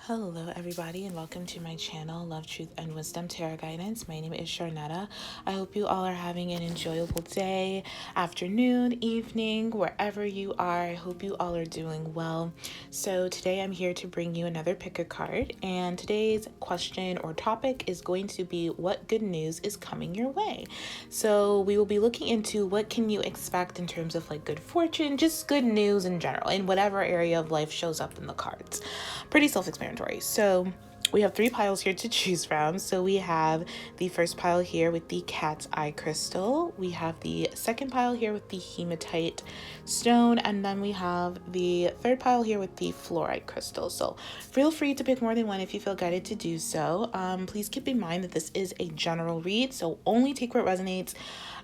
Hello everybody and welcome to my channel, Love, Truth, and Wisdom Tarot Guidance. My name is Sharnetta. I hope you all are having an enjoyable day, afternoon, evening, wherever you are. I hope you all are doing well. So today I'm here to bring you another pick a card, and today's question or topic is going to be what good news is coming your way. So we will be looking into what can you expect in terms of like good fortune, just good news in general, in whatever area of life shows up in the cards. Pretty self-explanatory. So we have three piles here to choose from. So we have the first pile here with the cat's eye crystal. We have the second pile here with the hematite stone. And then we have the third pile here with the fluorite crystal. So feel free to pick more than one if you feel guided to do so. Please keep in mind that this is a general read. So only take what resonates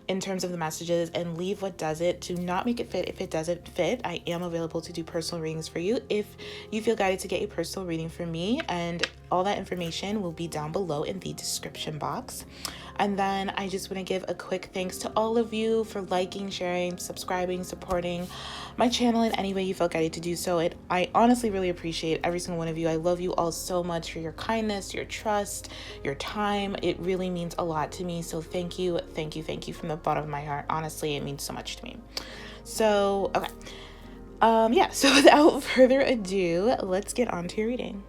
in terms of the messages and leave what doesn't. Do not make it fit if it doesn't fit. I am available to do personal readings for you if you feel guided to get a personal reading from me, and all that information will be down below in the description box. And then I just want to give a quick thanks to all of you for liking, sharing, subscribing, supporting my channel in any way you felt guided to do so. I honestly really appreciate every single one of you. I love you all so much for your kindness, your trust, your time. It really means a lot to me. So thank you from the bottom of my heart. Honestly, it means so much to me. So, okay. So without further ado, let's get on to your reading.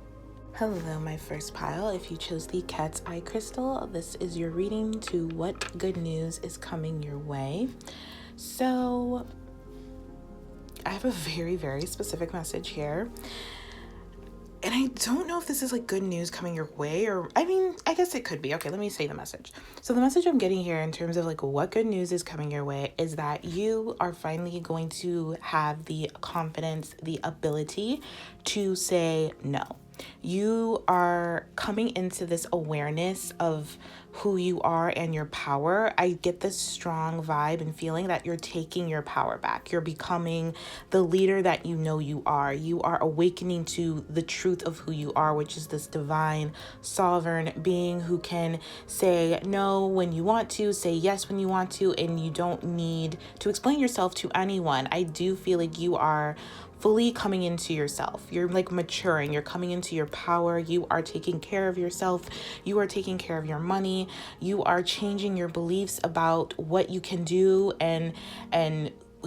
Hello, my first pile. If you chose the cat's eye crystal, this is your reading to what good news is coming your way. So I have a very, very specific message here. And I don't know if this is like good news coming your way, or I mean, I guess it could be. Okay, let me say the message. So the message I'm getting here in terms of like what good news is coming your way is that you are finally going to have the confidence, the ability to say no. You are coming into this awareness of who you are and your power. I get this strong vibe and feeling that you're taking your power back. You're becoming the leader that you know you are. You are awakening to the truth of who you are, which is this divine, sovereign being who can say no when you want to, say yes when you want to, and you don't need to explain yourself to anyone. I do feel like you are fully coming into yourself. You're like maturing. You're coming into your power. You are taking care of yourself. You are taking care of your money. You are changing your beliefs about what you can do and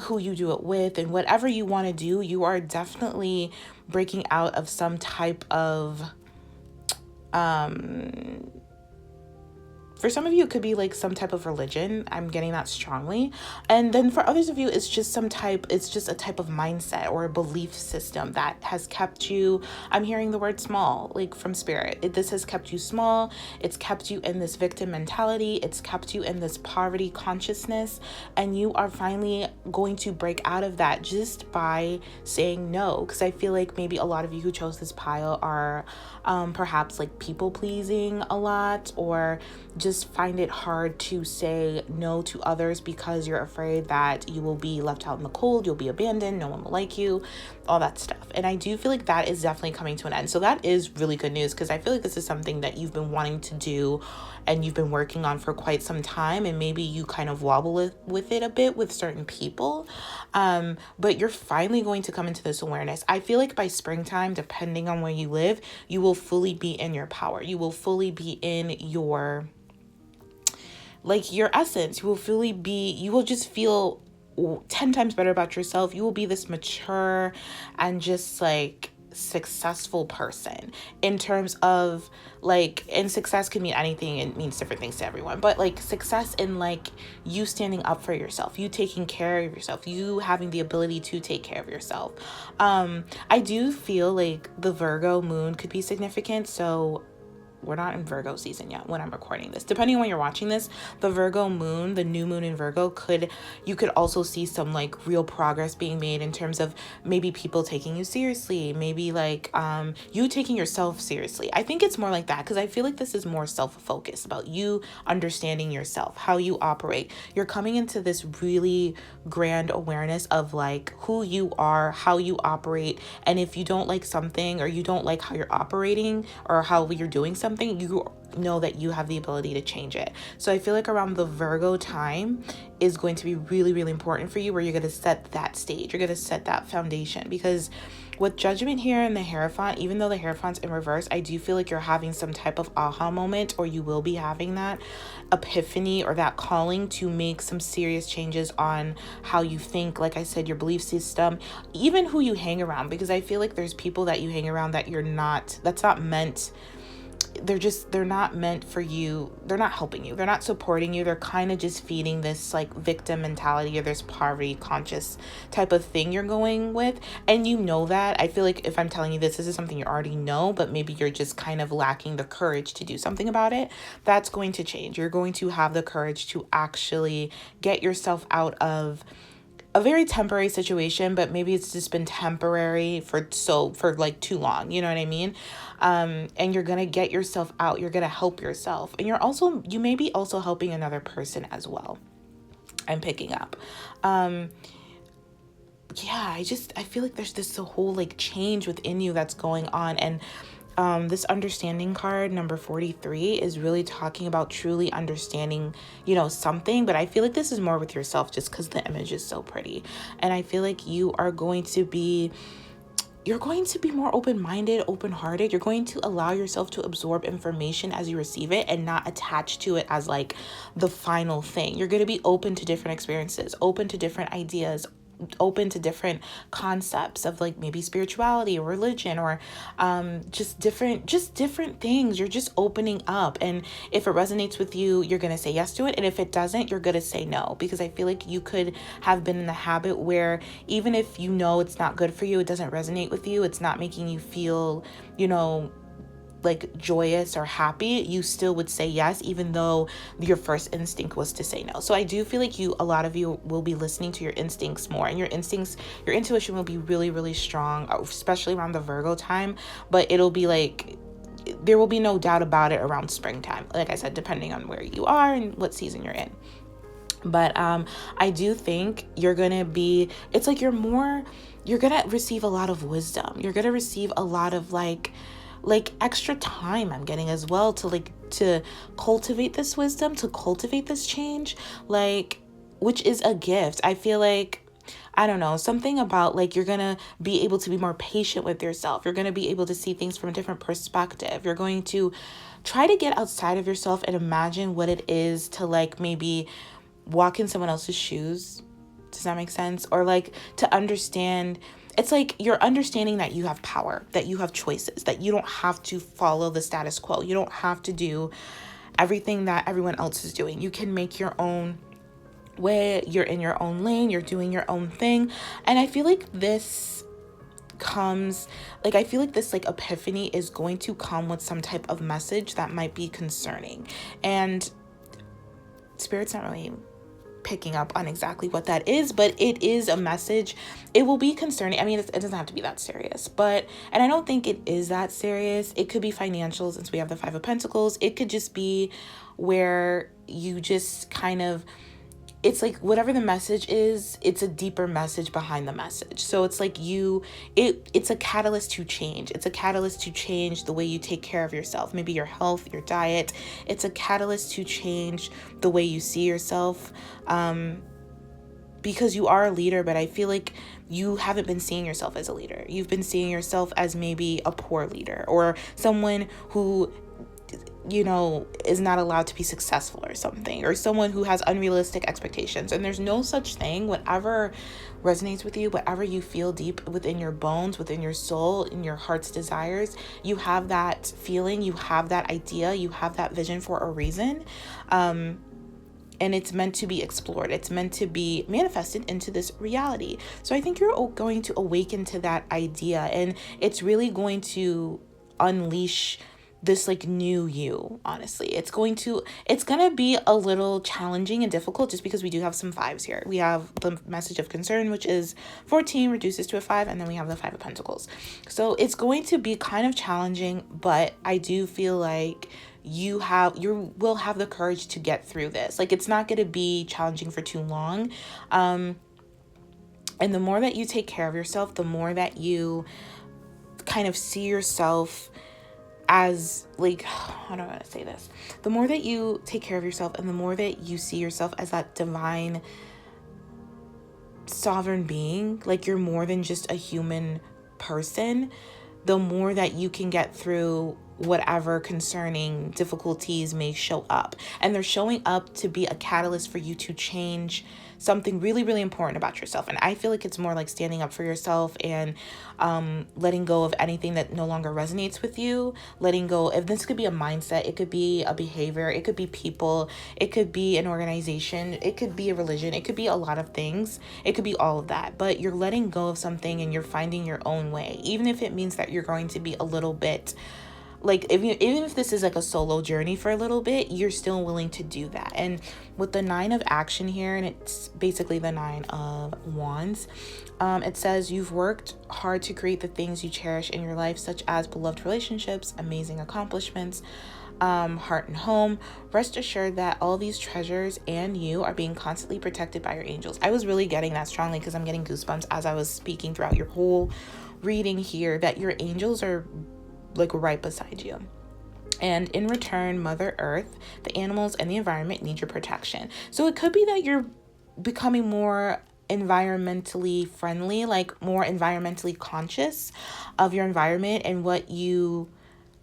who you do it with, and whatever you want to do. You are definitely breaking out of some type of for some of you, it could be like some type of religion. I'm getting that strongly. And then for others of you, it's just a type of mindset or a belief system that has kept you, I'm hearing the word small, like from spirit. This has kept you small. It's kept you in this victim mentality. It's kept you in this poverty consciousness. And you are finally going to break out of that just by saying no. Because I feel like maybe a lot of you who chose this pile are perhaps like people pleasing a lot, or just find it hard to say no to others because you're afraid that you will be left out in the cold, you'll be abandoned, no one will like you, all that stuff. And I do feel like that is definitely coming to an end. So that is really good news, because I feel like this is something that you've been wanting to do and you've been working on for quite some time, and maybe you kind of wobble with it a bit with certain people, but you're finally going to come into this awareness. I feel like by springtime, depending on where you live, you will fully be in your power. You will fully be in your essence. You will just feel 10 times better about yourself. You will be this mature and just like successful person in terms of like, and success can mean anything. It means different things to everyone, but like success in like you standing up for yourself, you taking care of yourself, you having the ability to take care of yourself. I do feel like the Virgo moon could be significant. So we're not in Virgo season yet when I'm recording this. Depending on when you're watching this, the Virgo moon, the new moon in Virgo, you could also see some like real progress being made in terms of maybe people taking you seriously, maybe like you taking yourself seriously. I think it's more like that, because I feel like this is more self-focused, about you understanding yourself, how you operate. You're coming into this really grand awareness of like who you are, how you operate, and if you don't like something, or you don't like how you're operating or how you're doing something, you know that you have the ability to change it. So I feel like around the Virgo time is going to be really, really important for you, where you're going to set that stage, you're going to set that foundation, because with Judgment here in the Hierophant, even though the Hierophant's in reverse, I do feel like you're having some type of aha moment, or you will be having that epiphany or that calling to make some serious changes on how you think. Like I said, your belief system, even who you hang around, because I feel like there's people that you hang around that that's not meant, they're not meant for you. They're not helping you. They're not supporting you. They're kind of just feeding this like victim mentality or this poverty conscious type of thing you're going with. And you know that. I feel like if I'm telling you this is something you already know, but maybe you're just kind of lacking the courage to do something about it. That's going to change. You're going to have the courage to actually get yourself out of a very temporary situation, but maybe it's just been temporary for like too long, you know what I mean? And you're gonna get yourself out, you're gonna help yourself, and you may be also helping another person as well. I'm picking up. Yeah, I feel like there's this whole like change within you that's going on. And this understanding card, number 43, is really talking about truly understanding, something. But I feel like this is more with yourself just because the image is so pretty. And I feel like you're going to be more open-minded, open-hearted. You're going to allow yourself to absorb information as you receive it and not attach to it as like the final thing. You're going to be open to different experiences, open to different ideas, open to different concepts of like maybe spirituality or religion, or just different things. You're just opening up, and if it resonates with you, you're going to say yes to it, and if it doesn't, you're going to say no, because I feel like you could have been in the habit where even if it's not good for you, it doesn't resonate with you, it's not making you feel like joyous or happy, you still would say yes, even though your first instinct was to say no. So I do feel like a lot of you will be listening to your instincts more, and your intuition will be really, really strong, especially around the Virgo time, but it'll be like, there will be no doubt about it around springtime, like I said, depending on where you are and what season you're in. But I do think you're gonna receive a lot of wisdom. You're gonna receive a lot of like extra time, I'm getting, as well, to cultivate this wisdom, to cultivate this change, which is a gift. I feel like, I don't know, something about like you're gonna be able to be more patient with yourself. You're gonna be able to see things from a different perspective. You're going to try to get outside of yourself and imagine what it is to like maybe walk in someone else's shoes. Does that make sense? Or like to understand, it's like you're understanding that you have power, that you have choices, that you don't have to follow the status quo. You don't have to do everything that everyone else is doing. You can make your own way. You're in your own lane. You're doing your own thing. And I feel like this epiphany is going to come with some type of message that might be concerning. And Spirit's not really picking up on exactly what that is, but it is a message. It will be concerning. I mean, it doesn't have to be that serious, and I don't think it is that serious. It could be financial, since we have the 5 of Pentacles. It could just be where you just kind of, it's like whatever the message is, it's a deeper message behind the message. So it's like it's a catalyst to change. It's a catalyst to change the way you take care of yourself, maybe your health, your diet. It's a catalyst to change the way you see yourself, because you are a leader, but I feel like you haven't been seeing yourself as a leader. You've been seeing yourself as maybe a poor leader, or someone who is not allowed to be successful or something, or someone who has unrealistic expectations. And there's no such thing. Whatever resonates with you, whatever you feel deep within your bones, within your soul, in your heart's desires, you have that feeling, you have that idea, you have that vision for a reason. And it's meant to be explored. It's meant to be manifested into this reality. So I think you're going to awaken to that idea, and it's really going to unleash this like new you. Honestly, it's gonna be a little challenging and difficult, just because we do have some 5s here. We have the message of concern, which is 14 reduces to a 5, and then we have the 5 of Pentacles. So it's going to be kind of challenging, but I do feel like you will have the courage to get through this. Like, it's not going to be challenging for too long. And the more that you take care of yourself, the more that you kind of see yourself as like, how do I want to say this? The more that you take care of yourself, and the more that you see yourself as that divine sovereign being, like you're more than just a human person, the more that you can get through whatever concerning difficulties may show up. And they're showing up to be a catalyst for you to change something really, really important about yourself. And I feel like it's more like standing up for yourself and letting go of anything that no longer resonates with you. Letting go, if this could be a mindset, it could be a behavior, it could be people, it could be an organization, it could be a religion, it could be a lot of things. It could be all of that. But you're letting go of something and you're finding your own way, even if it means that you're going to be a little bit like, even if this is like a solo journey for a little bit, you're still willing to do that. And with the 9 of action here, and it's basically the 9 of wands, it says you've worked hard to create the things you cherish in your life, such as beloved relationships, amazing accomplishments, heart and home. Rest assured that all these treasures and you are being constantly protected by your angels. I was really getting that strongly because I'm getting goosebumps as I was speaking throughout your whole reading here, that your angels are like right beside you. And in return, Mother Earth, the animals, and the environment need your protection. So it could be that you're becoming more environmentally friendly, like more environmentally conscious of your environment and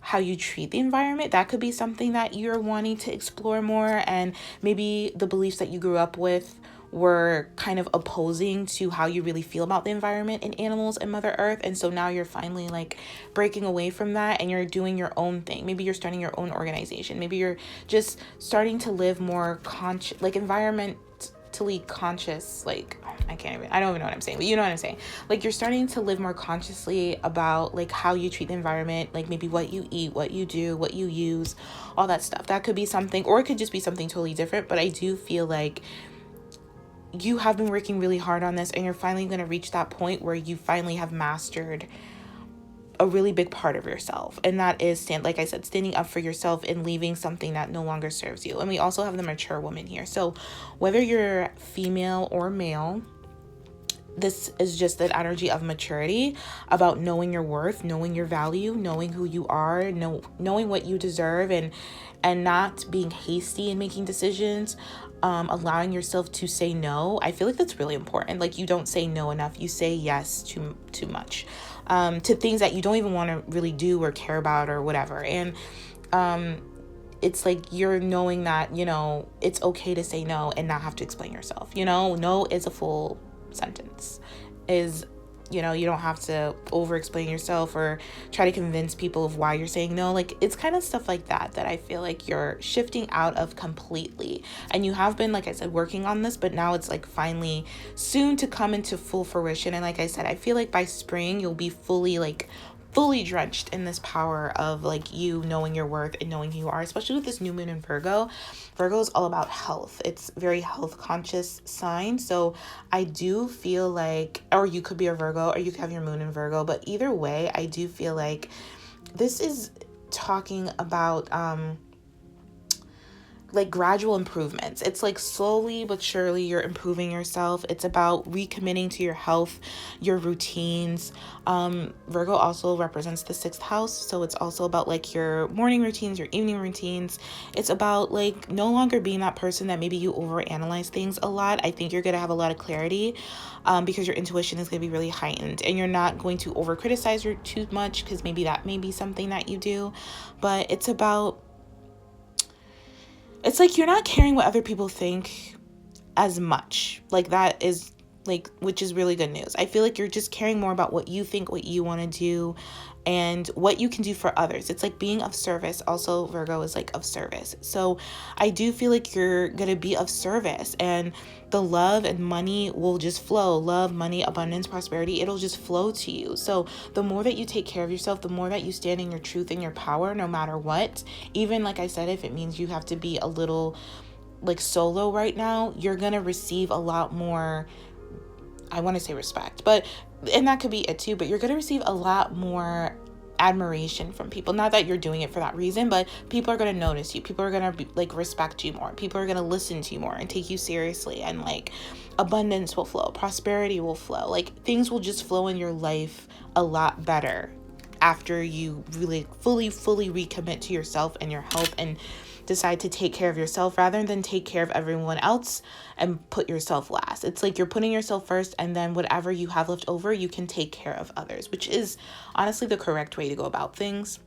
how you treat the environment. That could be something that you're wanting to explore more. And maybe the beliefs that you grew up with were kind of opposing to how you really feel about the environment and animals and Mother Earth. And so now you're finally like breaking away from that and you're doing your own thing. Maybe you're starting your own organization. Maybe you're just starting to live more like environmentally conscious. Like, I don't even know what I'm saying, but you know what I'm saying. Like, you're starting to live more consciously about like how you treat the environment, like maybe what you eat, what you do, what you use, all that stuff. That could be something, or it could just be something totally different. But I do feel like you have been working really hard on this and you're finally going to reach that point where you finally have mastered a really big part of yourself. And that is, like I said, standing up for yourself and leaving something that no longer serves you. And we also have the mature woman here. So whether you're female or male, this is just an energy of maturity, about knowing your worth, knowing your value, knowing who you are, knowing what you deserve, and not being hasty in making decisions, allowing yourself to say no. I feel like that's really important. Like, you don't say no enough. You say yes too much, to things that you don't even want to really do or care about or whatever. And it's like you're knowing that, it's okay to say no and not have to explain yourself. No is a full sentence. You don't have to over explain yourself or try to convince people of why you're saying no. Like, it's kind of stuff like that I feel like you're shifting out of completely. And you have been, like I said, working on this, but now it's like finally soon to come into full fruition. And like I said, I feel like by spring you'll be fully drenched in this power of like you knowing your worth and knowing who you are, especially with this new moon in Virgo. Virgo is all about health. It's very health conscious sign. So I do feel like, or you could be a Virgo or you could have your moon in Virgo, but either way, I do feel like this is talking about like gradual improvements. It's like slowly but surely you're improving yourself. It's about recommitting to your health, your routines. Virgo also represents the 6th house, so it's also about like your morning routines, your evening routines. It's about like no longer being that person that maybe you overanalyze things a lot. I think you're gonna have a lot of clarity, because your intuition is gonna be really heightened, and you're not going to over criticize her too much, because maybe that may be something that you do. But it's like you're not caring what other people think as much. Like, that is like, which is really good news. I feel like you're just caring more about what you think, what you want to do, and what you can do for others. It's like being of service. Also, Virgo is like of service. So I do feel like you're going to be of service, and the love and money will just flow. Love, money, abundance, prosperity, it'll just flow to you. So the more that you take care of yourself, the more that you stand in your truth and your power, no matter what, even like I said, if it means you have to be a little like solo right now, you're going to receive a lot more, I want to say respect, and that could be it too, but you're going to receive a lot more admiration from people. Not that you're doing it for that reason, but people are going to notice you. People are going to like respect you more. People are going to listen to you more and take you seriously, and like abundance will flow, prosperity will flow. Like, things will just flow in your life a lot better after you really fully recommit to yourself and your health, and decide to take care of yourself rather than take care of everyone else and put yourself last. It's like you're putting yourself first, and then whatever you have left over, you can take care of others, which is honestly the correct way to go about things.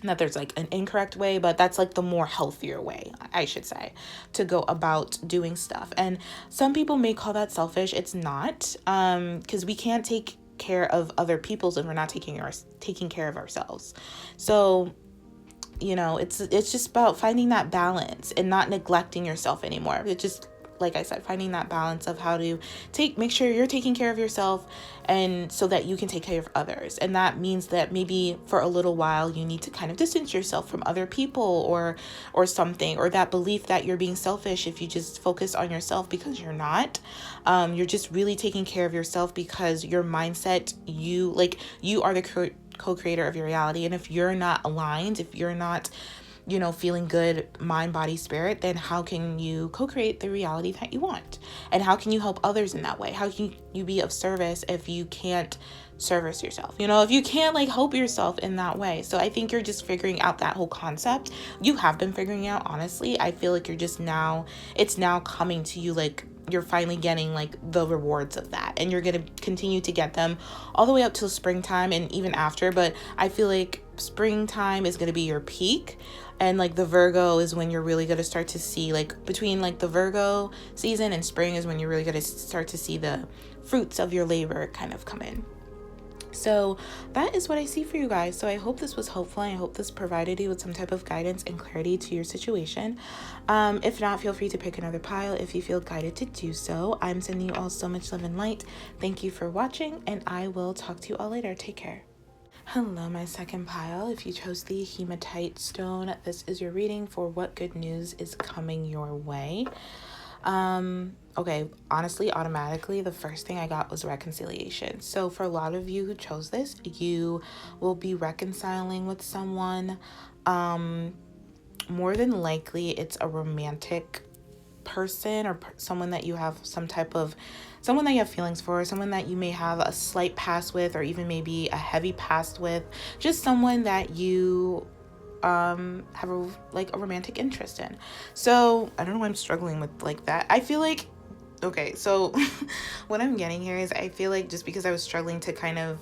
Not there's like an incorrect way, but that's like the more healthier way, I should say, to go about doing stuff. And some people may call that selfish. It's not, because we can't take care of other people's if we're not taking care of ourselves. So, you know, it's just about finding that balance and not neglecting yourself anymore. It's just, like I said, finding that balance of how to make sure you're taking care of yourself, and so that you can take care of others. And that means that maybe for a little while you need to kind of distance yourself from other people or something, or that belief that you're being selfish if you just focus on yourself, because you're not. You're just really taking care of yourself because your mindset, you are the co-creator of your reality. And if you're not aligned, if you're not, you know, feeling good, mind, body, spirit, then how can you co-create the reality that you want? And how can you help others in that way? How can you be of service if you can't service yourself? You know, if you can't like help yourself in that way. So I think you're just figuring out that whole concept. You have been figuring out, honestly. I feel like you're just it's now coming to you, like you're finally getting like the rewards of that, and you're going to continue to get them all the way up till springtime and even after. But I feel like springtime is going to be your peak, and like the Virgo is when you're really going to start to see, like between like the Virgo season and spring is when you're really going to start to see the fruits of your labor kind of come in. So that is what I see for you guys. So I hope this was helpful. I hope this provided you with some type of guidance and clarity to your situation. If not, feel free to pick another pile if you feel guided to do so. I'm sending you all so much love and light. Thank you for watching, and I will talk to you all later. Take care. Hello, my second pile. If you chose the Hematite stone, this is your reading for what good news is coming your way. Okay, honestly, automatically, the first thing I got was reconciliation. So for a lot of you who chose this, you will be reconciling with someone. More than likely, it's a romantic person or someone that you have someone that you have feelings for, someone that you may have a slight past with, or even maybe a heavy past with, just someone that you have a romantic interest in. So I don't know why I'm struggling with like that. I feel like, okay, so what I'm getting here is I feel like just because I was struggling to kind of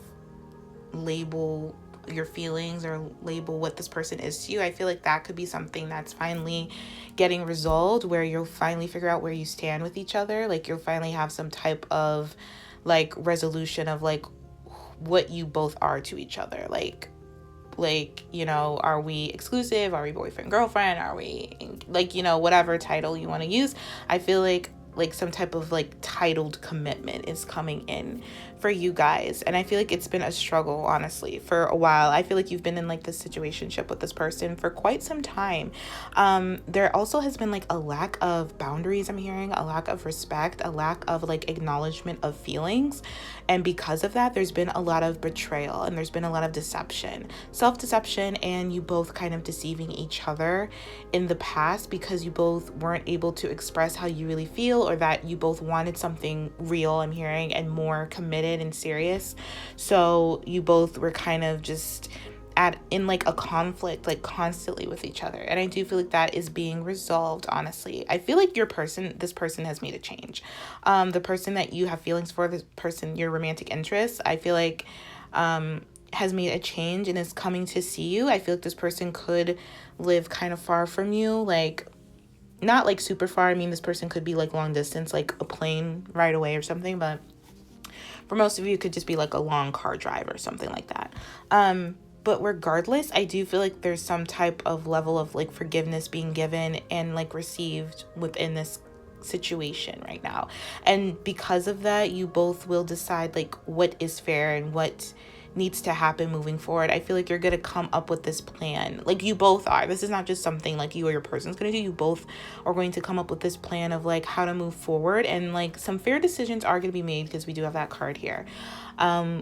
label your feelings or label what this person is to you, I feel like that could be something that's finally getting resolved, where you'll finally figure out where you stand with each other. Like you'll finally have some type of like resolution of like what you both are to each other. Like, you know, are we exclusive? Are we boyfriend, girlfriend? Are we like, you know, whatever title you want to use. I feel like some type of like titled commitment is coming in for you guys. And I feel like it's been a struggle, honestly, for a while. I feel like you've been in like this situationship with this person for quite some time. There also has been like a lack of boundaries. I'm hearing a lack of respect, a lack of like acknowledgement of feelings. And because of that, there's been a lot of betrayal, and there's been a lot of deception, self-deception, and you both kind of deceiving each other in the past because you both weren't able to express how you really feel, or that you both wanted something real, I'm hearing, and more committed and serious. So you both were kind of just in like a conflict, like constantly with each other. And I do feel like that is being resolved, honestly. I feel like this person has made a change. The person that you have feelings for, this person, your romantic interest, I feel like has made a change and is coming to see you. I feel like this person could live kind of far from you, like not like super far. I mean, this person could be like long distance, like a plane ride away or something, but for most of you, it could just be like a long car drive or something like that. But regardless, I do feel like there's some type of level of like forgiveness being given and like received within this situation right now. And because of that, you both will decide like what is fair and what needs to happen moving forward. I feel like you're going to come up with this plan. Like you both are. This is not just something like you or your person's going to do. You both are going to come up with this plan of like how to move forward, and like some fair decisions are going to be made because we do have that card here,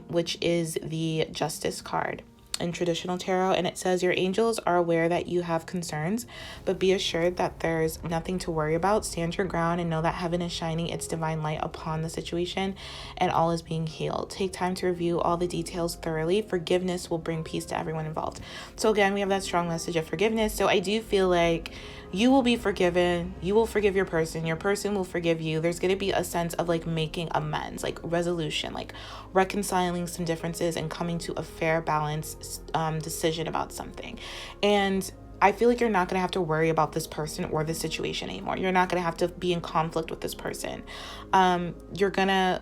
which is the Justice card. in traditional tarot, and it says your angels are aware that you have concerns, but be assured that there's nothing to worry about. Stand your ground and know that heaven is shining its divine light upon the situation and all is being healed. Take time to review all the details thoroughly. Forgiveness will bring peace to everyone involved. So again, we have that strong message of forgiveness. So I do feel like you will be forgiven. You will forgive your person will forgive you. There's going to be a sense of like making amends, like resolution, like reconciling some differences and coming to a fair, balanced decision about something. And I feel like you're not going to have to worry about this person or this situation anymore. You're not going to have to be in conflict with this person. You're going to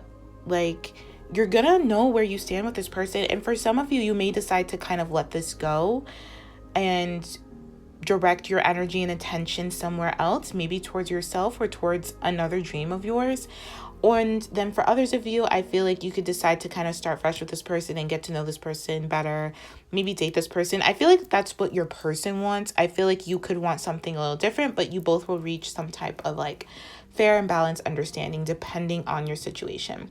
know where you stand with this person. And for some of you, you may decide to kind of let this go and direct your energy and attention somewhere else, maybe towards yourself or towards another dream of yours. And then for others of you, I feel like you could decide to kind of start fresh with this person and get to know this person better, maybe date this person. I feel like that's what your person wants. I feel like you could want something a little different, but you both will reach some type of like fair and balanced understanding depending on your situation.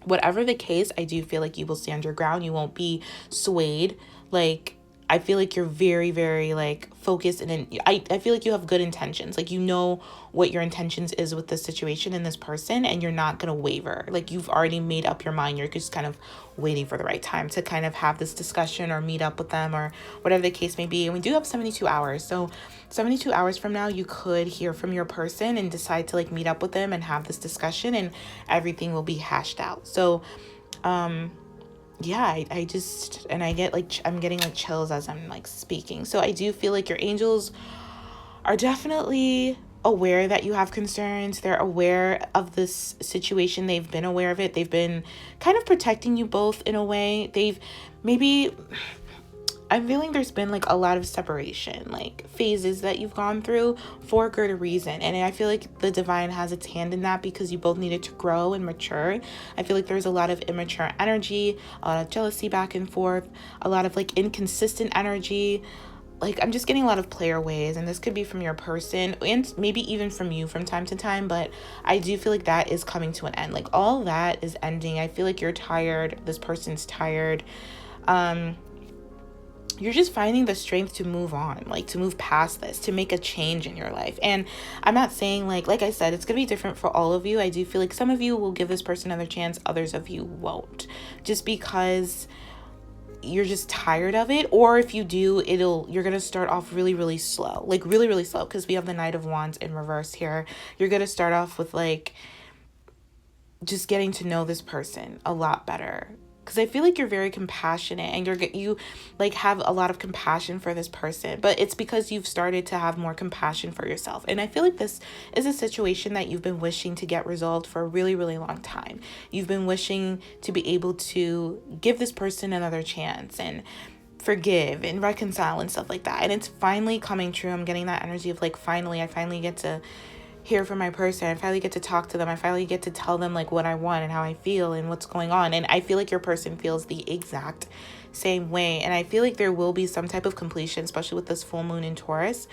Whatever the case, I do feel like you will stand your ground. You won't be swayed. Like, I feel like you're very, very like focused, and I feel like you have good intentions. Like, you know what your intentions is with this situation and this person, and you're not going to waver. Like, you've already made up your mind. You're just kind of waiting for the right time to kind of have this discussion or meet up with them or whatever the case may be. And we do have 72 hours. So 72 hours from now, you could hear from your person and decide to like meet up with them and have this discussion, and everything will be hashed out. So, yeah, I just, and I get like, I'm getting like chills as I'm like speaking. So I do feel like your angels are definitely aware that you have concerns. They're aware of this situation. They've been aware of it. They've been kind of protecting you both in a way. I'm feeling there's been like a lot of separation, like phases that you've gone through for a good reason. And I feel like the divine has its hand in that because you both needed to grow and mature. I feel like there's a lot of immature energy, a lot of jealousy back and forth, a lot of like inconsistent energy. Like, I'm just getting a lot of player ways, and this could be from your person and maybe even from you from time to time, but I do feel like that is coming to an end. Like, all that is ending. I feel like you're tired. This person's tired. You're just finding the strength to move on, like to move past this, to make a change in your life. And I'm not saying like I said, it's going to be different for all of you. I do feel like some of you will give this person another chance. Others of you won't, just because you're just tired of it. Or if you do, you're going to start off really, really slow, like really, really slow. Cause we have the Knight of Wands in reverse here. You're going to start off with like just getting to know this person a lot better. Because I feel like you're very compassionate and you like have a lot of compassion for this person, but it's because you've started to have more compassion for yourself. And I feel like this is a situation that you've been wishing to get resolved for a really, really long time. You've been wishing to be able to give this person another chance and forgive and reconcile and stuff like that. And it's finally coming true. I'm getting that energy of like, I finally get to hear from my person. I finally get to talk to them. I finally get to tell them like what I want and how I feel and what's going on. And I feel like your person feels the exact same way. And I feel like there will be some type of completion, especially with this full moon in Taurus.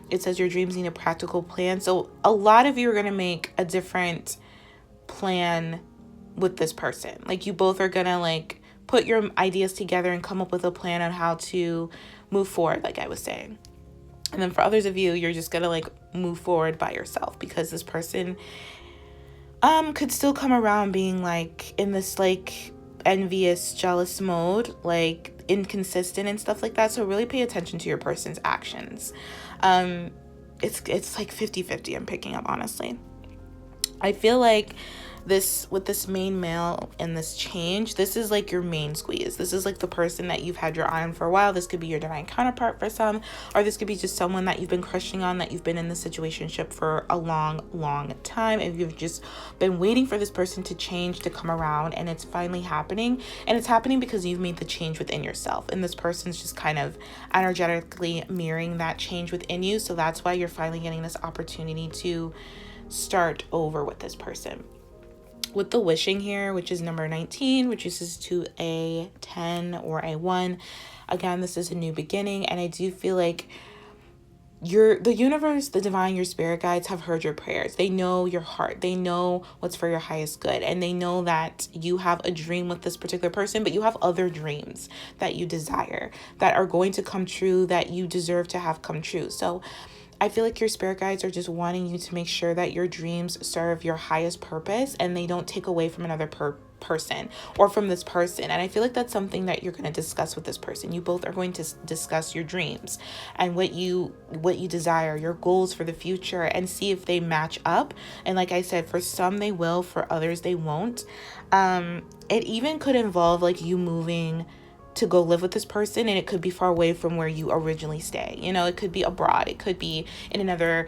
It says your dreams need a practical plan. So a lot of you are going to make a different plan with this person. Like, you both are going to like put your ideas together and come up with a plan on how to move forward, like I was saying. And then for others of you, you're just going to like move forward by yourself, because this person could still come around being like in this like envious, jealous mode, like inconsistent and stuff like that. So really pay attention to your person's actions. It's like 50-50 I'm picking up, honestly. I feel like with this main male and this change, this is like your main squeeze. This is like the person that you've had your eye on for a while. This could be your divine counterpart for some, or this could be just someone that you've been crushing on, that you've been in the situationship for a long, long time, and you've just been waiting for this person to change, to come around, and it's finally happening. And it's happening because you've made the change within yourself, and this person's just kind of energetically mirroring that change within you. So that's why you're finally getting this opportunity to start over with this person. With the wishing here, which is number 19, which is to a 10 or a 1. Again, this is a new beginning, and I do feel like the universe, the divine, your spirit guides have heard your prayers. They know your heart. They know what's for your highest good. And they know that you have a dream with this particular person, but you have other dreams that you desire that are going to come true, that you deserve to have come true. So I feel like your spirit guides are just wanting you to make sure that your dreams serve your highest purpose and they don't take away from another person or from this person. And I feel like that's something that you're going to discuss with this person. You both are going to discuss your dreams and what you desire, your goals for the future, and see if they match up. And like I said, for some they will, for others they won't. It even could involve like you moving to go live with this person, and it could be far away from where you originally stay. You know, it could be abroad, it could be in another,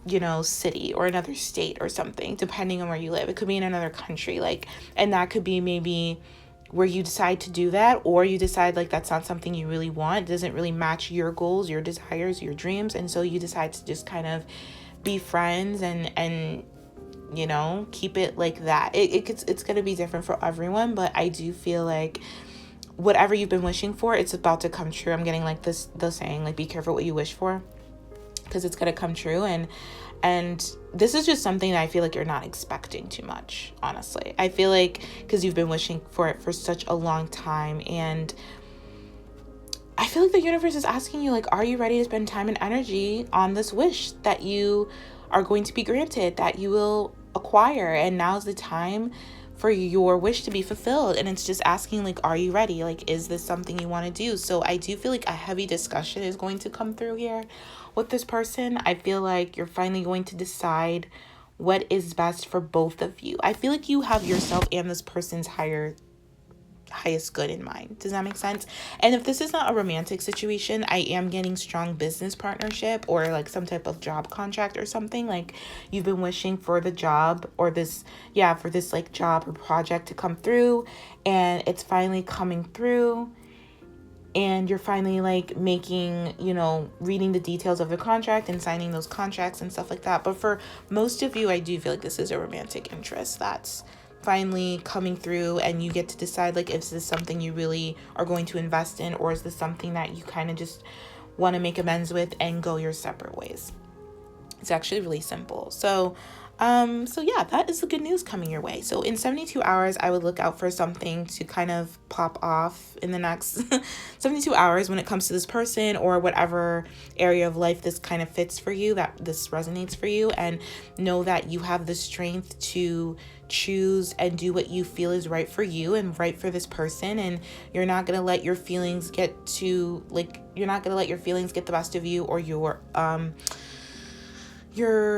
you know, city or another state or something, depending on where you live. It could be in another country, like, and that could be maybe where you decide to do that, or you decide like that's not something you really want, it doesn't really match your goals, your desires, your dreams, and so you decide to just kind of be friends and you know, keep it like that. It's going to be different for everyone, but I do feel like whatever you've been wishing for, it's about to come true. I'm getting like the saying, like, be careful what you wish for, because it's going to come true. And this is just something that I feel like you're not expecting too much, honestly. I feel like because you've been wishing for it for such a long time, and I feel like the universe is asking you, like, are you ready to spend time and energy on this wish that you are going to be granted, that you will acquire, and now's the time for your wish to be fulfilled. And it's just asking, like, are you ready? Like, is this something you want to do? So I do feel like a heavy discussion is going to come through here with this person. I feel like you're finally going to decide what is best for both of you. I feel like you have yourself and this person's highest good in mind. Does that make sense? And if this is not a romantic situation, I am getting strong business partnership or like some type of job contract or something. Like you've been wishing for the job or for this like job or project to come through, and it's finally coming through, and you're finally like making, you know, reading the details of the contract and signing those contracts and stuff like that. But for most of you, I do feel like this is a romantic interest that's finally coming through, and you get to decide, like, if this is something you really are going to invest in, or is this something that you kind of just want to make amends with and go your separate ways. It's actually really simple. So yeah, that is the good news coming your way. So in 72 hours, I would look out for something to kind of pop off in the next 72 hours when it comes to this person or whatever area of life this kind of fits for you, that this resonates for you, and know that you have the strength to choose and do what you feel is right for you and right for this person. And you're not going to let your feelings get the best of you, or your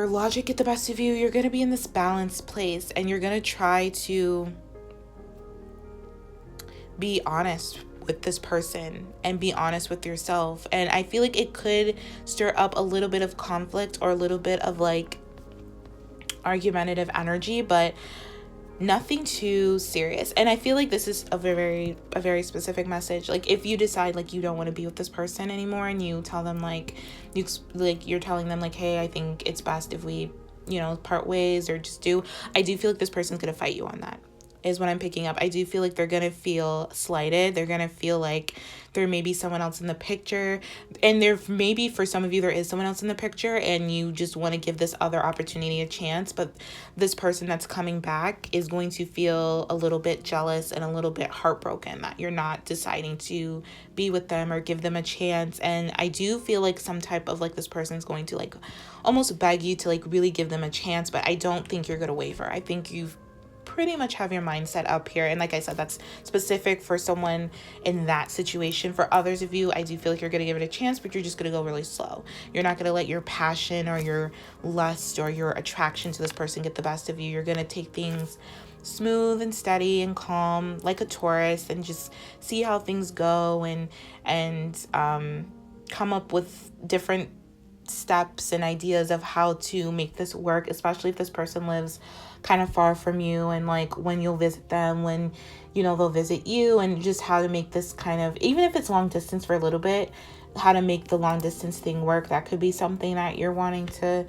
logic get the best of you. You're going to be in this balanced place, and you're going to try to be honest with this person and be honest with yourself. And I feel like it could stir up a little bit of conflict or a little bit of like argumentative energy, but nothing too serious. And I feel like this is a very specific message. Like if you decide like you don't want to be with this person anymore, and you tell them you're telling them like, hey, I think it's best if we, you know, part ways, or just I do feel like this person's gonna fight you on that, is what I'm picking up. I do feel like they're gonna feel slighted. They're gonna feel like there may be someone else in the picture, and there maybe for some of you there is someone else in the picture, and you just want to give this other opportunity a chance. But this person that's coming back is going to feel a little bit jealous and a little bit heartbroken that you're not deciding to be with them or give them a chance. And I do feel like some type of like this person is going to like almost beg you to like really give them a chance, but I don't think you're gonna waver. I think you've pretty much have your mind set up here. And like I said, that's specific for someone in that situation. For others of you, I do feel like you're going to give it a chance, but you're just going to go really slow. You're not going to let your passion or your lust or your attraction to this person get the best of you. You're going to take things smooth and steady and calm like a Taurus, and just see how things go, and come up with different steps and ideas of how to make this work, especially if this person lives kind of far from you, and like when you'll visit them, when, you know, they'll visit you, and just how to make this kind of, even if it's long distance for a little bit, how to make the long distance thing work. That could be something that you're wanting to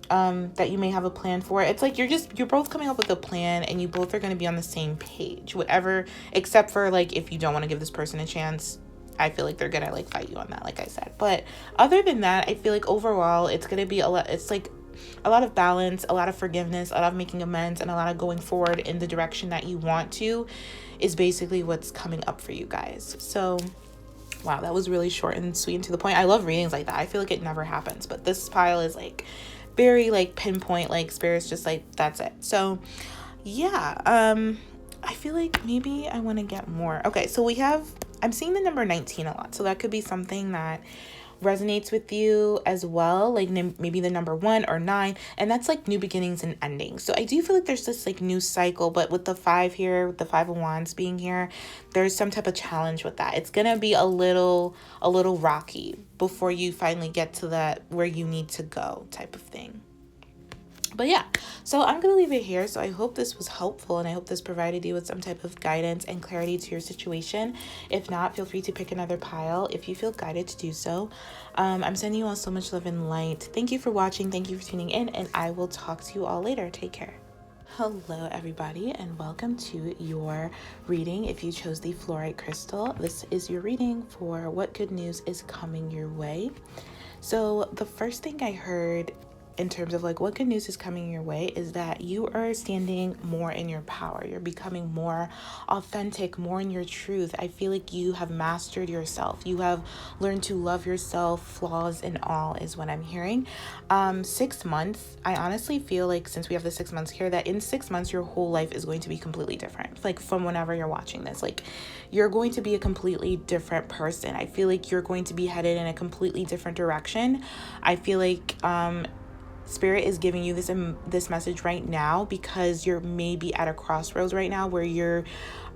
that you may have a plan for. It's like you're both coming up with a plan, and you both are going to be on the same page, whatever, except for like if you don't want to give this person a chance, I feel like they're gonna like fight you on that, like I said. But other than that, I feel like overall it's gonna be a lot. It's like a lot of balance, a lot of forgiveness, a lot of making amends, and a lot of going forward in the direction that you want to is basically what's coming up for you guys. So wow, that was really short and sweet and to the point. I love readings like that. I feel like it never happens, but this pile is like very like pinpoint, like Spirit's just like, that's it. So yeah, I feel like maybe I want to get more. Okay, so I'm seeing the number 19 a lot. So that could be something that resonates with you as well, like maybe the number 1 or 9, and that's like new beginnings and endings. So I do feel like there's this like new cycle, but with the 5 here, with the 5 of Wands being here, there's some type of challenge with that. It's gonna be a little rocky before you finally get to that where you need to go type of thing. But yeah, so I'm going to leave it here. So I hope this was helpful, and I hope this provided you with some type of guidance and clarity to your situation. If not, feel free to pick another pile if you feel guided to do so. I'm sending you all so much love and light. Thank you for watching. Thank you for tuning in, and I will talk to you all later. Take care. Hello everybody, and welcome to your reading. If you chose the Fluorite crystal, this is your reading for what good news is coming your way. So the first thing I heard in terms of like what good news is coming your way is that you are standing more in your power. You're becoming more authentic, more in your truth. I feel like you have mastered yourself. You have learned to love yourself, flaws and all is what I'm hearing. 6 months, I honestly feel like since we have the 6 months here, that in 6 months your whole life is going to be completely different. Like from whenever you're watching this, like you're going to be a completely different person. I feel like you're going to be headed in a completely different direction. I feel like Spirit is giving you this message right now because you're maybe at a crossroads right now where you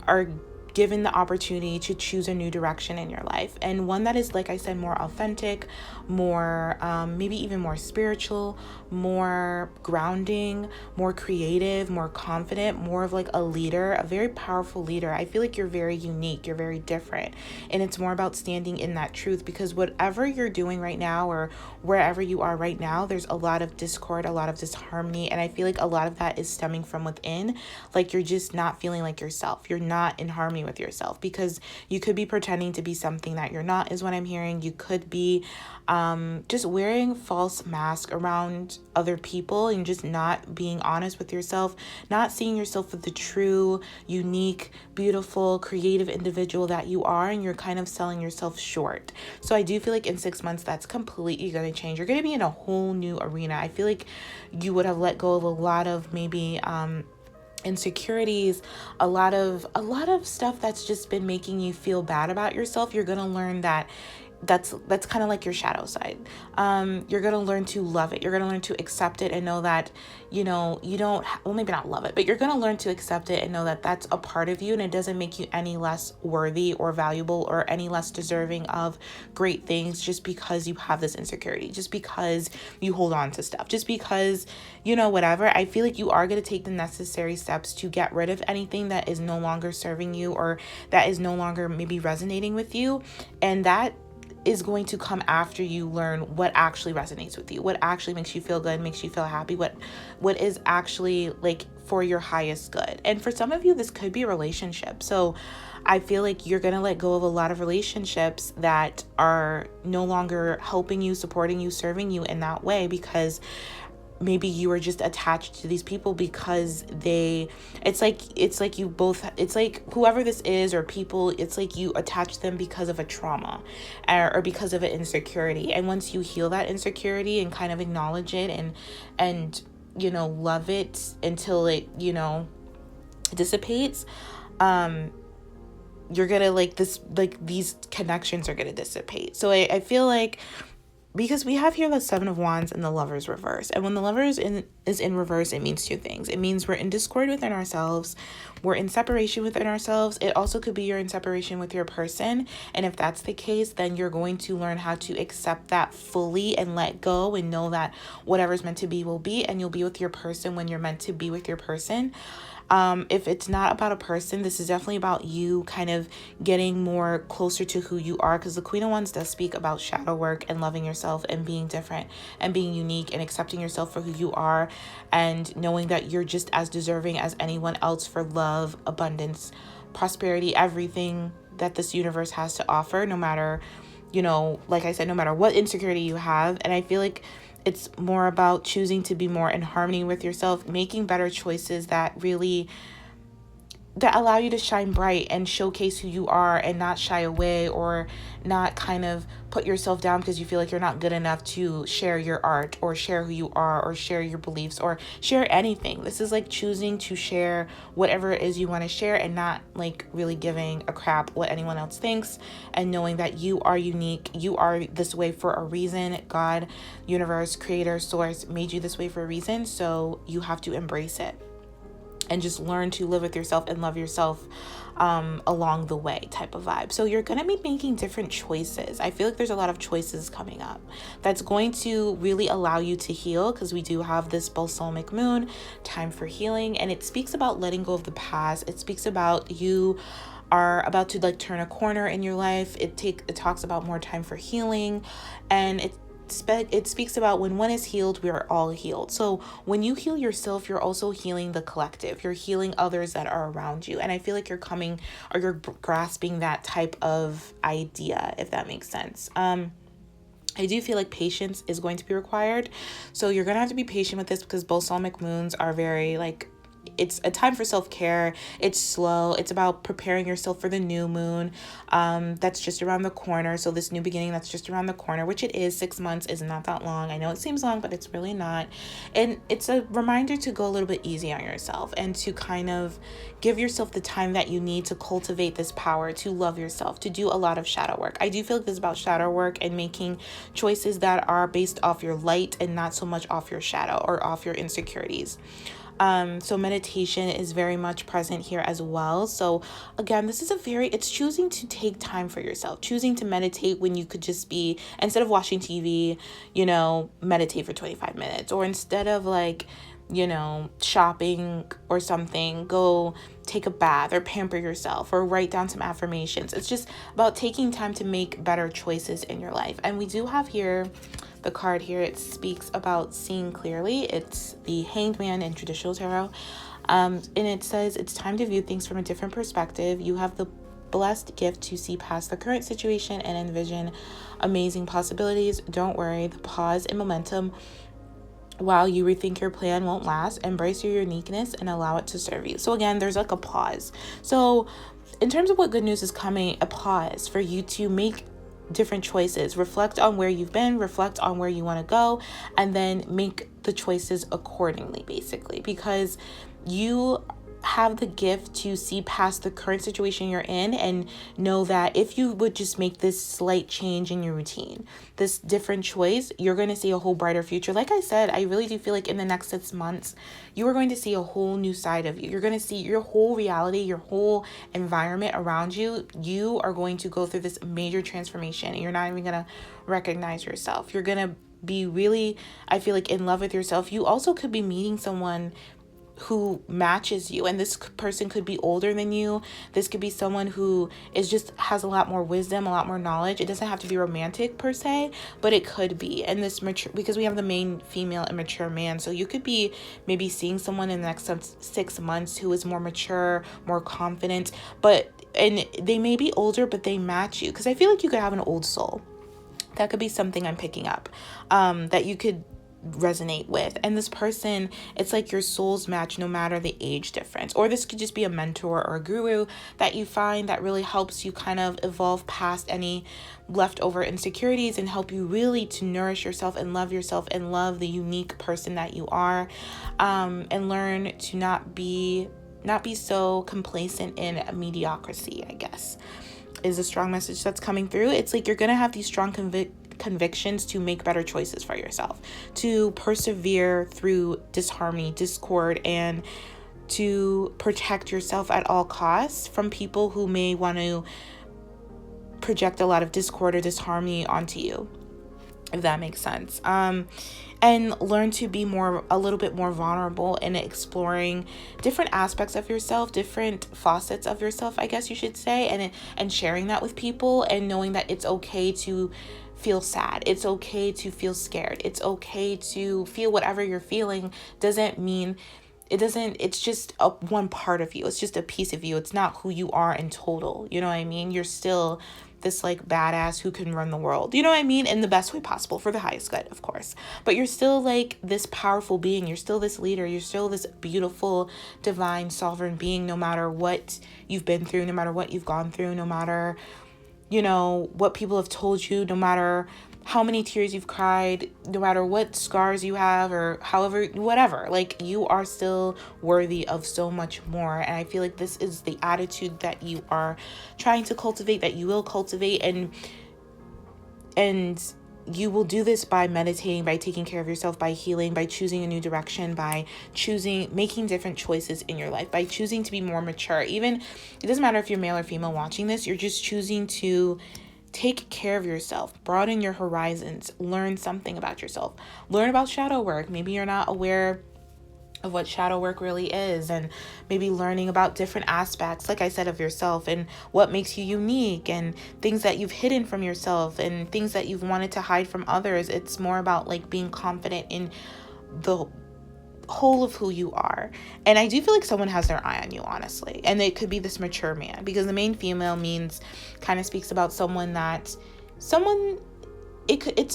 are given the opportunity to choose a new direction in your life, and one that is, like I said, more authentic, more maybe even more spiritual, more grounding, more creative, more confident, more of like a leader, a very powerful leader. I feel like you're very unique, you're very different, and it's more about standing in that truth, because whatever you're doing right now or wherever you are right now, there's a lot of discord, a lot of disharmony, and I feel like a lot of that is stemming from within. Like you're just not feeling like yourself, you're not in harmony with yourself, because you could be pretending to be something that you're not, is what I'm hearing. You could be just wearing false mask around other people and just not being honest with yourself, not seeing yourself for the true, unique, beautiful, creative individual that you are, and you're kind of selling yourself short. So I do feel like in 6 months that's completely going to change. You're going to be in a whole new arena. I feel like you would have let go of a lot of maybe insecurities, a lot of stuff that's just been making you feel bad about yourself. You're going to learn that that's kind of like your shadow side. You're going to learn to love it. You're going to learn to accept it and know that, you know, you don't, well, maybe not love it, but you're going to learn to accept it and know that that's a part of you, and it doesn't make you any less worthy or valuable or any less deserving of great things just because you have this insecurity, just because you hold on to stuff, just because, you know, whatever. I feel like you are going to take the necessary steps to get rid of anything that is no longer serving you or that is no longer maybe resonating with you. And that is going to come after you learn what actually resonates with you, what actually makes you feel good, makes you feel happy, what is actually like for your highest good. And for some of you, this could be a relationship. So I feel like you're going to let go of a lot of relationships that are no longer helping you, supporting you, serving you in that way, because maybe you are just attached to these people because it's like you both, it's like whoever this is or people, it's like you attach them because of a trauma or because of an insecurity. And once you heal that insecurity and kind of acknowledge it and you know, love it until it, you know, dissipates, you're gonna these connections are gonna dissipate. So I feel like, because we have here the 7 of Wands and the Lover's reverse. And when the Lover is in reverse, it means two things. It means we're in discord within ourselves. We're in separation within ourselves. It also could be you're in separation with your person. And if that's the case, then you're going to learn how to accept that fully and let go and know that whatever's meant to be will be. And you'll be with your person when you're meant to be with your person. If it's not about a person, this is definitely about you kind of getting more closer to who you are, because the Queen of Wands does speak about shadow work and loving yourself and being different and being unique and accepting yourself for who you are and knowing that you're just as deserving as anyone else for love, abundance, prosperity, everything that this universe has to offer, no matter, you know, like I said, no matter what insecurity you have. And I feel like it's more about choosing to be more in harmony with yourself, making better choices that really that allow you to shine bright and showcase who you are, and not shy away or not kind of put yourself down because you feel like you're not good enough to share your art or share who you are or share your beliefs or share anything. This is like choosing to share whatever it is you want to share, and not like really giving a crap what anyone else thinks, and knowing that you are unique. You are this way for a reason. God, universe, creator, source made you this way for a reason. So you have to embrace it and just learn to live with yourself and love yourself along the way type of vibe. So you're going to be making different choices. I feel like there's a lot of choices coming up that's going to really allow you to heal, because we do have this balsamic moon, time for healing, and it speaks about letting go of the past. It speaks about you are about to like turn a corner in your life. It talks about more time for healing, and it speaks about when one is healed, we are all healed. So when you heal yourself, you're also healing the collective. You're healing others that are around you. And I feel like you're grasping that type of idea, if that makes sense. I do feel like patience is going to be required. So you're going to have to be patient with this, because balsamic moons are very like, it's a time for self-care. It's slow. It's about preparing yourself for the new moon that's just around the corner. So this new beginning that's just around the corner, which it is, 6 months is not that long. I know it seems long, but it's really not. And it's a reminder to go a little bit easy on yourself, and to kind of give yourself the time that you need to cultivate this power, to love yourself, to do a lot of shadow work. I do feel like this is about shadow work and making choices that are based off your light and not so much off your shadow or off your insecurities. So meditation is very much present here as well. So again, this is it's choosing to take time for yourself, choosing to meditate when you could just be, instead of watching TV, you know, meditate for 25 minutes, or instead of like, you know, shopping or something, go take a bath or pamper yourself or write down some affirmations. It's just about taking time to make better choices in your life. And we do have here the card here. It speaks about seeing clearly. It's the Hanged Man in traditional tarot. And it says it's time to view things from a different perspective. You have the blessed gift to see past the current situation and envision amazing possibilities. Don't worry, the pause and momentum while you rethink your plan won't last. Embrace your uniqueness and allow it to serve you. So again, there's like a pause. So in terms of what good news is coming, a pause for you to make different choices, reflect on where you've been, reflect on where you want to go, and then make the choices accordingly, basically, because you have the gift to see past the current situation you're in, and know that if you would just make this slight change in your routine, this different choice, you're going to see a whole brighter future. Like I said, I really do feel like in the next 6 months, you are going to see a whole new side of you. You're going to see your whole reality, your whole environment around you. You are going to go through this major transformation, and you're not even going to recognize yourself. You're going to be really, I feel like, in love with yourself. You also could be meeting someone who matches you, and this person could be older than you. This could be someone who has a lot more wisdom, a lot more knowledge. It doesn't have to be romantic per se, but it could be. And this mature, because we have the main female and mature man, so you could be maybe seeing someone in the next 6 months who is more mature, more confident, and they may be older, but they match you, because I feel like you could have an old soul. That could be something I'm picking up, that you could resonate with. And this person, it's like your souls match no matter the age difference. Or this could just be a mentor or a guru that you find that really helps you kind of evolve past any leftover insecurities, and help you really to nourish yourself and love the unique person that you are, and learn to not be so complacent in mediocrity, I guess, is a strong message that's coming through. It's like you're gonna have these strong convictions to make better choices for yourself, to persevere through disharmony, discord, and to protect yourself at all costs from people who may want to project a lot of discord or disharmony onto you, if that makes sense. And learn to be a little bit more vulnerable in exploring different aspects of yourself, different facets of yourself, I guess you should say, and sharing that with people, and knowing that it's okay to feel sad. It's okay to feel scared. It's okay to feel whatever you're feeling. Doesn't mean it's just one part of you. It's just a piece of you. It's not who you are in total. You know what I mean? You're still this like badass who can run the world. You know what I mean? In the best way possible, for the highest good, of course. But you're still like this powerful being. You're still this leader. You're still this beautiful, divine, sovereign being, no matter what you've been through, no matter what you've gone through, no matter, you know, what people have told you, no matter how many tears you've cried, no matter what scars you have, or however, whatever, like, you are still worthy of so much more. And I feel like this is the attitude that you are trying to cultivate, that you will cultivate, and you will do this by meditating, by taking care of yourself, by healing, by choosing a new direction, by making different choices in your life, by choosing to be more mature. Even, it doesn't matter if you're male or female watching this, you're just choosing to take care of yourself, broaden your horizons, learn something about yourself, learn about shadow work. Maybe you're not aware of what shadow work really is, and maybe learning about different aspects, like I said, of yourself, and what makes you unique, and things that you've hidden from yourself, and things that you've wanted to hide from others. It's more about like being confident in the whole of who you are. And I do feel like someone has their eye on you, honestly, and it could be this mature man, because the main female means kind of speaks about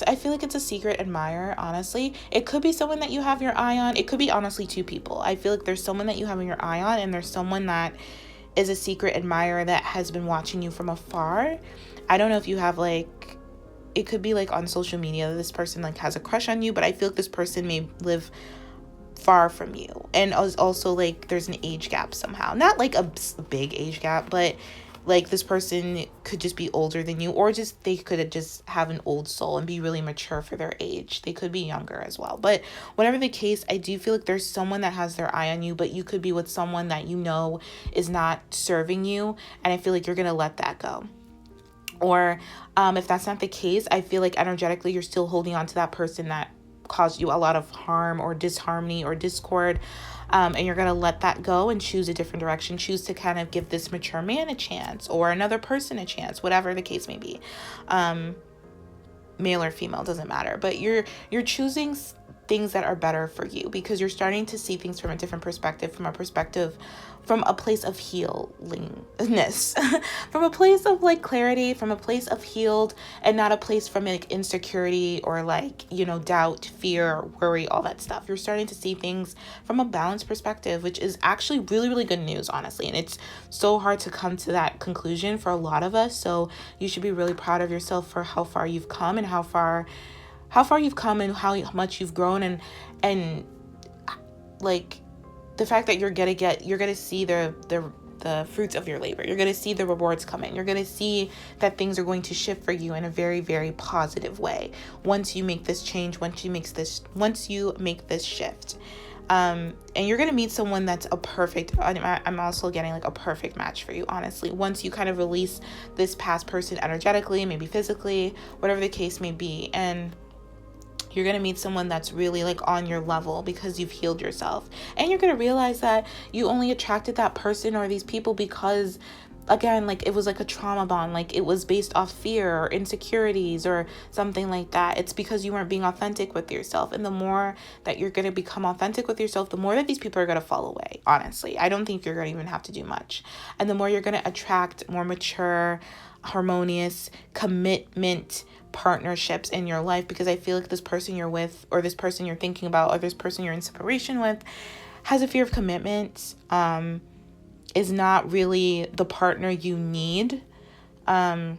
I feel like it's a secret admirer, honestly. It could be someone that you have your eye on. It could be honestly two people. I feel like there's someone that you have your eye on, and there's someone that is a secret admirer that has been watching you from afar. I don't know if you have like, it could be like on social media, this person like has a crush on you, but I feel like this person may live far from you. And also like there's an age gap somehow, not like a big age gap, but like this person could just be older than you, or just they could just have an old soul and be really mature for their age. They could be younger as well. But whatever the case, I do feel like there's someone that has their eye on you, but you could be with someone that you know is not serving you, and I feel like you're gonna let that go. Or if that's not the case, I feel like energetically you're still holding on to that person that caused you a lot of harm or disharmony or discord, and you're going to let that go and choose a different direction, choose to kind of give this mature man a chance, or another person a chance, whatever the case may be. Male or female, doesn't matter, but you're choosing things that are better for you, because you're starting to see things from a different perspective, from a place of healingness, from a place of like clarity, from a place of healed, and not a place from like insecurity or like, you know, doubt, fear, worry, all that stuff. You're starting to see things from a balanced perspective, which is actually really, really good news, honestly. And it's so hard to come to that conclusion for a lot of us. So you should be really proud of yourself for how far you've come, and how far you've come, and how much you've grown, and like the fact that you're gonna see the fruits of your labor. You're gonna see the rewards coming. You're gonna see that things are going to shift for you in a very, very positive way once you make this change, once you make this shift. And you're gonna meet someone that's I'm also getting like a perfect match for you, honestly, once you kind of release this past person energetically, maybe physically, whatever the case may be. And you're going to meet someone that's really like on your level, because you've healed yourself. And you're going to realize that you only attracted that person or these people because, again, like it was like a trauma bond, like it was based off fear or insecurities or something like that. It's because you weren't being authentic with yourself. And the more that you're going to become authentic with yourself, the more that these people are going to fall away, honestly. I don't think you're going to even have to do much. And the more you're going to attract more mature, harmonious, commitment partnerships in your life, because I feel like this person you're with, or this person you're thinking about, or this person you're in separation with, has a fear of commitment, is not really the partner you need. It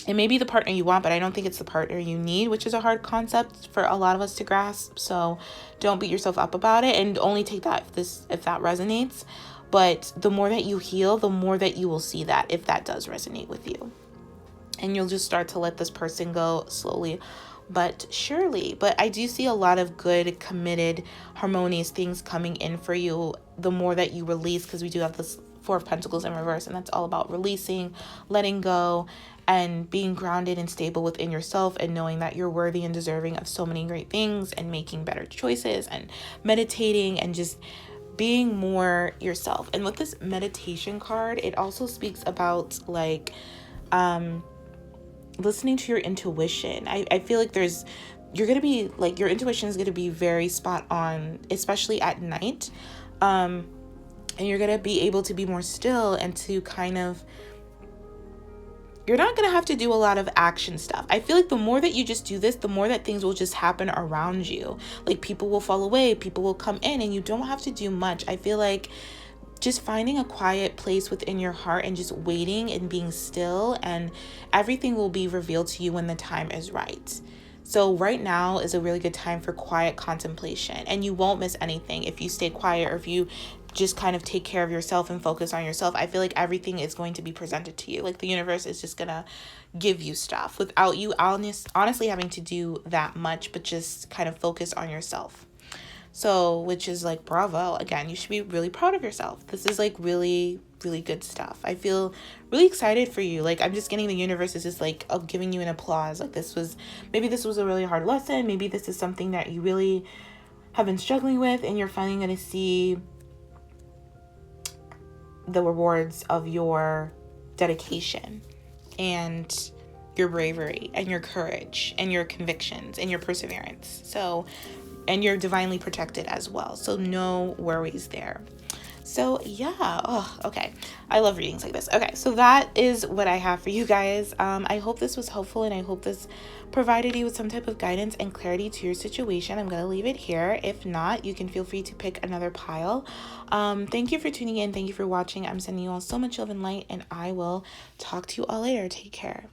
may be the partner you want, but I don't think it's the partner you need, which is a hard concept for a lot of us to grasp. So don't beat yourself up about it, and only take that if that resonates. But the more that you heal, the more that you will see that, if that does resonate with you. And you'll just start to let this person go slowly but surely. But I do see a lot of good, committed, harmonious things coming in for you the more that you release, because we do have this Four of Pentacles in reverse, and that's all about releasing, letting go, and being grounded and stable within yourself, and knowing that you're worthy and deserving of so many great things, and making better choices, and meditating, and just being more yourself. And with this meditation card, it also speaks about like listening to your intuition. I feel like there's you're going to be like, your intuition is going to be very spot on, especially at night. And you're going to be able to be more still and to kind of, you're not going to have to do a lot of action stuff. I feel like the more that you just do this, the more that things will just happen around you. Like people will fall away, people will come in, and you don't have to do much. I feel like just finding a quiet place within your heart and just waiting and being still, and everything will be revealed to you when the time is right. So right now is a really good time for quiet contemplation, and you won't miss anything if you stay quiet, or if you just kind of take care of yourself and focus on yourself. I feel like everything is going to be presented to you. Like the universe is just gonna give you stuff without you honestly having to do that much, but just kind of focus on yourself. So, which is like, bravo. Again, you should be really proud of yourself. This is like really, really good stuff. I feel really excited for you. Like, I'm just getting the universe is just like giving you an applause. Like maybe this was a really hard lesson. Maybe this is something that you really have been struggling with, and you're finally going to see the rewards of your dedication and your bravery and your courage and your convictions and your perseverance. So, and you're divinely protected as well. So no worries there. So yeah, oh, okay. I love readings like this. Okay, so that is what I have for you guys. I hope this was helpful, and I hope this provided you with some type of guidance and clarity to your situation. I'm going to leave it here. If not, you can feel free to pick another pile. Thank you for tuning in. Thank you for watching. I'm sending you all so much love and light, and I will talk to you all later. Take care.